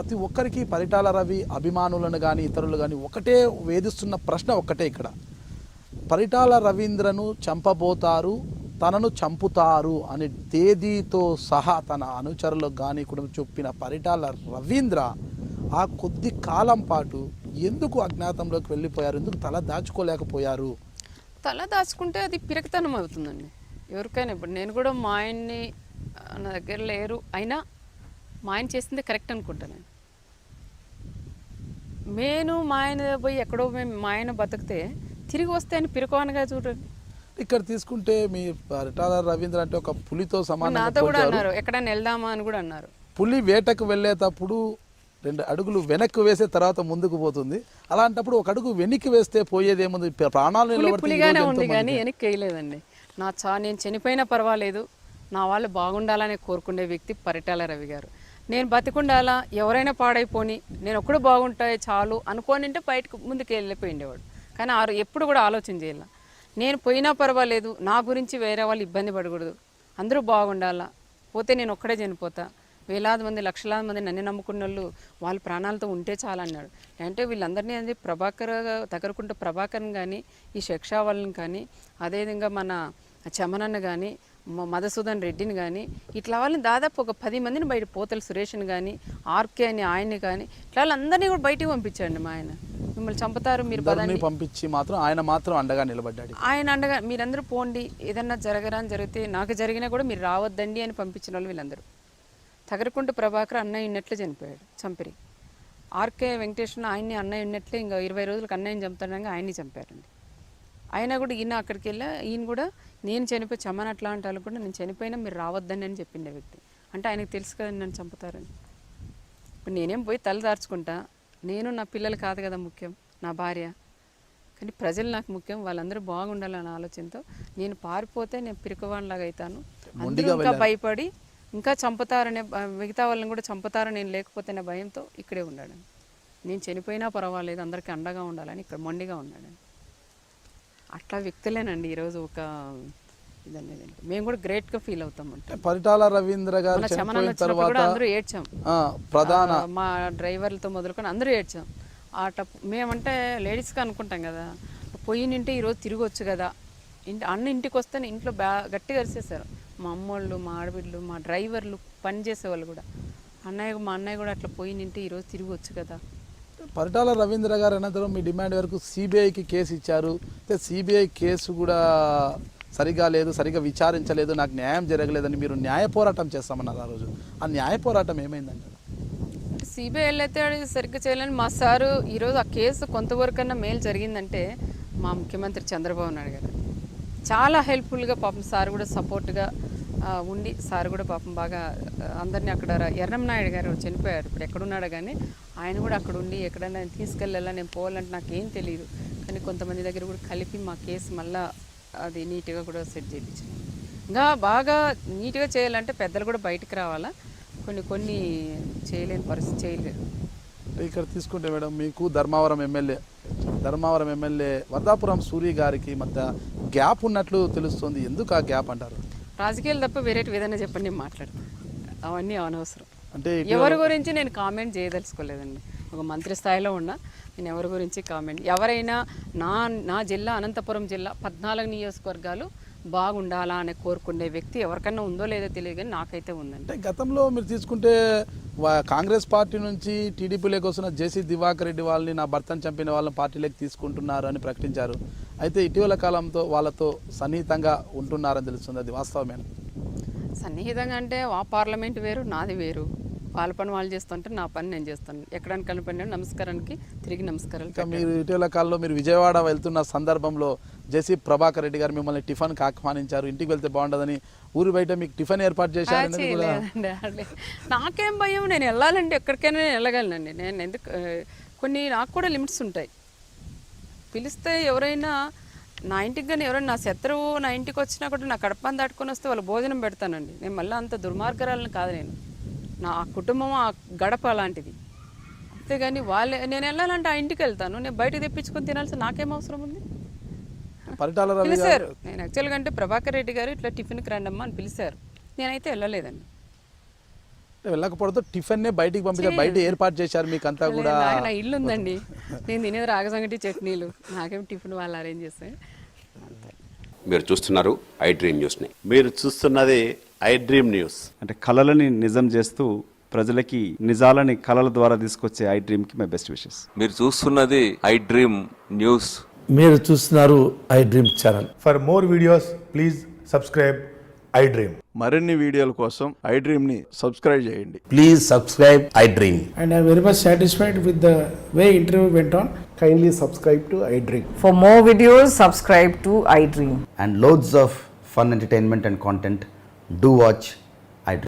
ప్రతి ఒక్కరికి పరిటాల రవి అభిమానులను కానీ ఇతరులు కానీ ఒకటే వేధిస్తున్న ప్రశ్న ఒక్కటే ఇక్కడ. పరిటాల రవీంద్రను చంపబోతారు, తనను చంపుతారు అని తేదీతో సహా తన అనుచరులకు కానీ కూడా చెప్పిన పరిటాల రవీంద్ర ఆ కొద్ది కాలం పాటు ఎందుకు అజ్ఞాతంలోకి వెళ్ళిపోయారు? ఎందుకు తల దాచుకోలేకపోయారు? తల దాచుకుంటే అది పిరకతనం అవుతుందండి ఎవరికైనా. ఇప్పుడు నేను కూడా మా ఆయన్ని నా దగ్గర లేరు అయినా మా ఆయన చేసింది కరెక్ట్ అనుకుంటాను. నేను మా ఆయన పోయి ఎక్కడో మా ఆయన బతికితే తిరిగి వస్తే అని పిరకవానగా చూడండి. ఇక్కడ తీసుకుంటే మీ పరిటాల రవీంద్ర అంటే ఒక పులితో సమానం. నాతో కూడా అన్నారు ఎక్కడైనా వెళ్దామా అని కూడా అన్నారు. పులి వేటకు వెళ్ళేటప్పుడు 2 అడుగులు వెనక్కి వేసే తర్వాత ముందుకు పోతుంది. అలాంటప్పుడు 1 అడుగు వెనక్కి వేస్తే పోయేదేముంది? ప్రాణాలు పులిగానే ఉంది కానీ వెనక్కి వేయలేదండి. నేను చనిపోయినా పర్వాలేదు, నా వాళ్ళు బాగుండాలని కోరుకునే వ్యక్తి పరిటాల రవి గారు. నేను బతికుండాలా, ఎవరైనా పాడైపోని, నేను ఒక్కడు బాగుంటాయి చాలు అనుకోనింటే బయటకు ముందుకు వెళ్ళిపోయిండేవాడు. కానీ ఎప్పుడు కూడా ఆలోచన చేయాల. నేను పోయినా పర్వాలేదు, నా గురించి వేరే వాళ్ళు ఇబ్బంది పడకూడదు, అందరూ బాగుండాలా, పోతే నేను ఒక్కడే చనిపోతా, వేలాది మంది లక్షలాది మంది నన్ను నమ్ముకున్న వాళ్ళ ప్రాణాలతో ఉంటే చాలా అన్నాడు. అంటే వీళ్ళందరినీ అది తగరకుంట ప్రభాకర్ని కానీ, ఈ శిక్షా వాళ్ళని కానీ, అదేవిధంగా మన చమనన్న కానీ, మధుసూదన్ రెడ్డిని కానీ, ఇట్లా వాళ్ళని దాదాపు ఒక 10 మందిని బయట, పోతల సురేష్ని కానీ, ఆర్కే అని ఆయన్ని కానీ, ఇట్లా వాళ్ళందరినీ కూడా బయటికి పంపించండి. మా ఆయన మిమ్మల్ని చంపుతారు, మీరు పదాన్ని పంపించి మాత్రం ఆయన మాత్రం అండగా నిలబడ్డాడు. ఆయన అండగా మీరందరూ పోండి, ఏదన్నా జరిగితే నాకు జరిగినా కూడా మీరు రావద్దండి అని పంపించిన వాళ్ళు వీళ్ళందరూ. తగరకుంట ప్రభాకర్ అన్నయ్య ఉన్నట్లే చనిపోయాడు, చంపిరి. ఆర్కే వెంకటేశ్వర ఆయన్ని అన్నయ్య ఉన్నట్లే ఇంకా 20 రోజులకు అన్నయ్యని చంపుతాడగా ఆయన్ని చంపారండి. అయినా కూడా ఈయన అక్కడికి వెళ్ళా, ఈయన కూడా నేను చనిపోయి చమ్మని అట్లా అంటే కూడా నేను చనిపోయినా మీరు రావద్దని అని చెప్పిండే వ్యక్తి. అంటే ఆయనకు తెలుసు కదండి నన్ను చంపుతారని. ఇప్పుడు నేనేం పోయి తల దార్చుకుంటా, నేను నా పిల్లలు కాదు కదా ముఖ్యం, నా భార్య. కానీ ప్రజలు నాకు ముఖ్యం, వాళ్ళందరూ బాగుండాలన్న ఆలోచనతో నేను పారిపోతే నేను పిరికవాణలాగా అవుతాను, అందరూ ఇంకా భయపడి ఇంకా చంపుతారనే, మిగతా వాళ్ళని కూడా చంపుతారని నేను లేకపోతేనే భయంతో ఇక్కడే ఉన్నాడు. నేను చనిపోయినా పర్వాలేదు, అందరికీ అండగా ఉండాలని ఇక్కడ మొండిగా ఉన్నాడు. అట్లా వ్యక్తులేనండి ఈరోజు ఒక ఇదనేది. మేము కూడా గ్రేట్గా ఫీల్ అవుతాం. అంటే పరిటాల రవీంద్ర గారు అందరూ ఏడ్చాం, ప్రధాన మా డ్రైవర్లతో మొదలుకొని అందరూ ఏడ్చాం. మేమంటే లేడీస్గా అనుకుంటాం కదా, పోయినింటే ఈరోజు తిరగొచ్చు కదా, అన్న ఇంటికి వస్తే ఇంట్లో గట్టిగా అరిసేసారు మా అమ్మోళ్ళు, మా ఆడబిడ్డలు, మా డ్రైవర్లు, పని చేసేవాళ్ళు కూడా. మా అన్నయ్య కూడా అట్లా పోయినింటే ఈరోజు తిరగొచ్చు కదా. పరిటాల రవీంద్ర గారు అనంతరం మీ డిమాండ్ వరకు సిబిఐకి కేసు ఇచ్చారు. సిబిఐ కేసు కూడా సరిగా లేదు, సరిగా విచారించలేదు, నాకు న్యాయం జరగలేదని మీరు న్యాయ పోరాటం చేస్తామన్నారు ఆ రోజు. ఆ న్యాయ పోరాటం ఏమైందండి? సిబిఐలో అయితే సరిగ్గా చేయాలని మా సారు ఈరోజు ఆ కేసు కొంతవరకన్నా మేలు జరిగిందంటే మా ముఖ్యమంత్రి చంద్రబాబు నాయుడు గారు చాలా హెల్ప్ఫుల్గా పాపం సార్ కూడా సపోర్ట్గా ఉండి, సార్ కూడా పాపం బాగా అందరినీ అక్కడ ఎర్రంనాయుడు గారు చనిపోయారు, ఇప్పుడు ఎక్కడున్నాడో కానీ ఆయన కూడా అక్కడ ఉండి ఎక్కడైనా తీసుకెళ్ళాలా, నేను పోవాలంటే నాకేం తెలియదు కానీ కొంతమంది దగ్గర కూడా కలిపి మా కేసు మళ్ళీ అది నీట్గా కూడా సెట్ చేయించాను. ఇంకా బాగా నీట్గా చేయాలంటే పెద్దలు కూడా బయటకు రావాలా, కొన్ని చేయలేని పరిస్థితి చేయలేరు. ఇక్కడ తీసుకుంటే మేడం, మీకు ధర్మవరం ఎమ్మెల్యే వర్ధాపురం సూరి గారికి మధ్య గ్యాప్ ఉన్నట్లు తెలుస్తుంది. ఎందుకు ఆ గ్యాప్ అంటారు? రాజకీయాలు తప్ప వేరే ఏదైనా చెప్పండి, నేను మాట్లాడతాను, అవన్నీ అనవసరం. అంటే ఎవరి గురించి నేను కామెంట్ చేయదలుచుకోలేదండి. ఒక మంత్రి స్థాయిలో ఉన్నా నేను ఎవరి గురించి కామెంట్, ఎవరైనా నా జిల్లా అనంతపురం జిల్లా 14 నియోజకవర్గాలు బాగుండాలా అని కోరుకునే వ్యక్తి ఎవరికన్నా ఉందో లేదో తెలియదు కానీ నాకైతే ఉందండి. అంటే గతంలో మీరు తీసుకుంటే కాంగ్రెస్ పార్టీ నుంచి టీడీపీలోకి వస్తున్న జేసీ దివాకర్ రెడ్డి వాళ్ళని, నా భర్తను చంపిన వాళ్ళని పార్టీలోకి తీసుకుంటున్నారు అని ప్రకటించారు. అయితే ఇటీవల కాలంతో వాళ్ళతో సన్నిహితంగా ఉంటున్నారని తెలుస్తుంది, అది వాస్తవమేనా? సన్నిహితంగా అంటే ఆ పార్లమెంట్ వేరు, నాది వేరు. వాళ్ళ పని వాళ్ళు చేస్తుంటే నా పని నేను చేస్తాను. ఎక్కడానికి కలిపి నమస్కారానికి తిరిగి నమస్కారాలు. మీరు ఇటీవల కాలంలో మీరు విజయవాడ వెళ్తున్న సందర్భంలో జేసీ ప్రభాకర్ రెడ్డి గారు మిమ్మల్ని టిఫిన్కి ఆహ్వానించారు, ఇంటికి వెళ్తే బాగుంటుందని ఊరి బయట మీకు టిఫిన్ ఏర్పాటు చేశారు. నాకేం భయం, నేను వెళ్ళాలంటే ఎక్కడికైనా నేను వెళ్ళగలనండి. నేను ఎందుకు, కొన్ని నాకు కూడా లిమిట్స్ ఉంటాయి. పిలిస్తే ఎవరైనా నా ఇంటికి కానీ ఎవరైనా నా శత్రువు నా ఇంటికి వచ్చినా కూడా నా కడపని దాటుకొని వస్తే వాళ్ళు భోజనం పెడతానండి. నేను మళ్ళీ అంత దుర్మార్గరాలను కాదు, నేను నా కుటుంబం ఆ గడప అలాంటిది. అంతేగాని నేను వెళ్ళాలంటే ఆ ఇంటికి వెళ్తాను, నేను బయటకు తెప్పించుకొని తినాల్సి నాకేం అవసరం ఉంది? పిలిచారు, నేను యాక్చువల్గా అంటే ప్రభాకర్ రెడ్డి గారు ఇట్లా టిఫిన్కి రండమ్మా అని పిలిచారు, నేనైతే వెళ్ళలేదండి. వెళ్ళకపోవడంతో టిఫిన్నే బయటికి పంపించారు, బయట ఏర్పాటు చేశారు మీకంతా కూడా. నా ఇల్లు ఉందండి, నేను తినేది రాగసంగటి చట్నీలు, నాకేం టిఫిన్ వాళ్ళు అరేంజ్ చేస్తాయి. మీరు చూస్తున్నారు ఐ డ్రీమ్ న్యూస్ని. మీరు చూస్తున్నది ఐ డ్రీమ్ న్యూస్. అంటే కళలని నిజం చేస్తూ ప్రజలకి నిజాలని కళల ద్వారా తీసుకొచ్చే ఐ డ్రీమ్కి మై బెస్ట్ విషెస్. మీరు చూస్తున్నది ఐ డ్రీమ్ న్యూస్. మీరు చూస్తున్నారు I dream channel. For more videos, please subscribe I Dream. మరిన్ని వీడియోల కోసం ఐ డ్రీమ్ని సబ్స్క్రైబ్ చేయండి. Please subscribe I dream. And I'm very much satisfied with the way interview went on. Kindly subscribe to I Dream. For more videos, subscribe to iDream. And loads of fun entertainment and content. Do watch